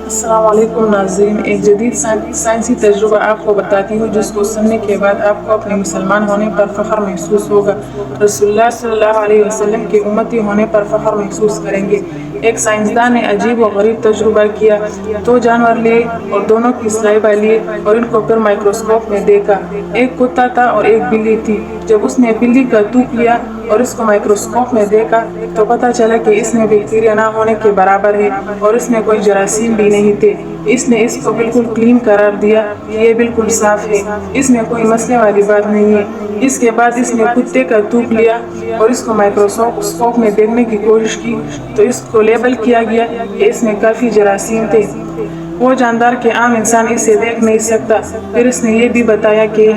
السلام علیکم ناظرین، ایک جدید سائنسی تجربہ آپ کو بتاتی ہوں جس کو سننے کے بعد آپ کو اپنے مسلمان ہونے پر فخر محسوس ہوگا۔ رسول اللہ صلی اللہ علیہ وسلم کے امتی ہونے پر فخر محسوس کریں گے۔ ایک سائنسدان نے عجیب و غریب تجربہ کیا۔ 2 جانور لیے اور دونوں کی سلائیوا لیے اور ان کو پھر مائکروسکوپ میں دیکھا۔ ایک کتا تھا اور ایک بلی تھی۔ جب اس نے بلی کا تھوک لیا اور اس کو مائکروسکوپ میں دیکھا تو پتہ چلا کہ اس میں بیکٹیریا نہ ہونے کے برابر ہے اور اس میں کوئی جراثیم بھی نہیں تھے۔ اس نے اس کو بالکل کلین قرار دیا کہ یہ بالکل صاف ہے، اس میں کوئی مسئلے والی بات نہیں ہے۔ اس کے بعد اس نے کتے کا تھوک لیا اور اس کو مائکروسکوپ میں دیکھنے کی کوشش کی تو اس کو لیبل کیا گیا کہ اس میں کافی جراثیم تھے۔ وہ جاندار کہ عام انسان اسے دیکھ نہیں سکتا۔ پھر اس نے یہ بھی بتایا کہ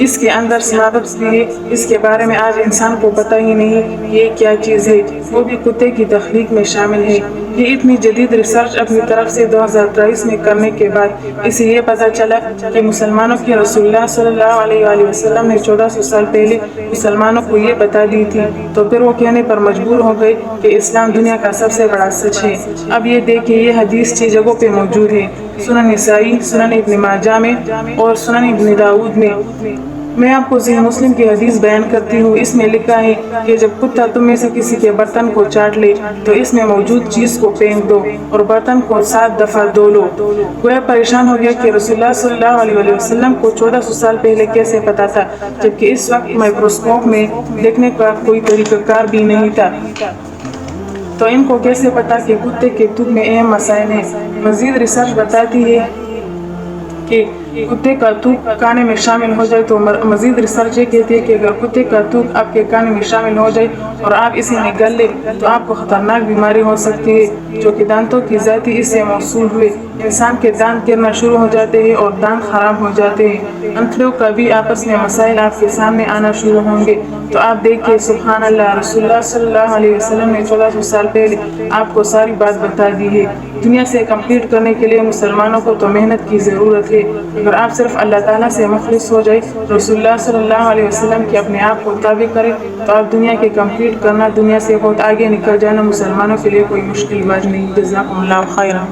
اس کے اندر سناپس بھی ہے، اس کے بارے میں آج انسان کو پتہ ہی نہیں یہ کیا چیز ہے، وہ بھی کتے کی تخلیق میں شامل ہے۔ یہ اتنی جدید ریسرچ اپنی طرف سے 2023 میں کرنے کے بعد اسے یہ پتہ چلا کہ مسلمانوں کی رسول اللہ صلی اللہ علیہ وسلم نے 1400 سال پہلے مسلمانوں کو یہ بتا دی تھی، تو پھر وہ کہنے پر مجبور ہو گئے کہ اسلام دنیا کا سب سے بڑا سچ ہے۔ اب یہ دیکھیں، یہ حدیث 6 جگہوں پہ موجود ہے: سنن نسائی، سنن ابن ماجہ میں اور سنن ابن داؤد میں۔ میں آپ کو صحیح مسلم کی حدیث بیان کرتی ہوں۔ اس میں لکھا ہے کہ جب کتا تم میں سے کسی کے برتن کو چاٹ لے تو اس میں موجود چیز کو پھینک دو اور برتن کو 7 دفعہ دھو لو۔ گویا پریشان ہو گیا کہ رسول اللہ صلی اللہ علیہ وسلم کو 1400 سال پہلے کیسے پتا تھا، جبکہ اس وقت مائکروسکوپ میں دیکھنے کا کوئی طریقہ کار بھی نہیں تھا۔ تو ان کو کیسے پتا کہ کتے کے تھوک میں اہم مسائل ہیں؟ مزید ریسرچ بتاتی ہے کہ کتے کا تھوک کھانے میں شامل ہو جائے تو مزید ریسرچ یہ کہتی ہے کہ اگر کتے کا تھوک آپ کے کھانے میں شامل ہو جائے اور آپ اسے نگل لیں تو آپ کو خطرناک بیماری ہو سکتی ہے جو کہ دانتوں کی ذاتی اس سے موصول ہوئے۔ انسان کے دانت گرنا شروع ہو جاتے ہیں اور دانت خراب ہو جاتے ہیں۔ انتڑیوں کا بھی آپس میں مسائل آپ کے سامنے آنا شروع ہوں گے۔ تو آپ دیکھیں، سبحان اللہ، رسول اللہ صلی اللہ علیہ وسلم نے 1400 سال پہلے آپ کو ساری بات بتا دی ہے۔ دنیا سے کمپلیٹ کرنے کے لیے مسلمانوں کو تو محنت کی ضرورت ہے۔ اگر آپ صرف اللہ تعالیٰ سے مخلص ہو جائے، رسول اللہ صلی اللہ علیہ وسلم کے اپنے آپ کو تابع کریں تو آپ دنیا کے کمپلیٹ کرنا، دنیا سے بہت آگے نکل جانا مسلمانوں کے لیے کوئی مشکل بات نہیں۔ جزاکم اللہ خیرا۔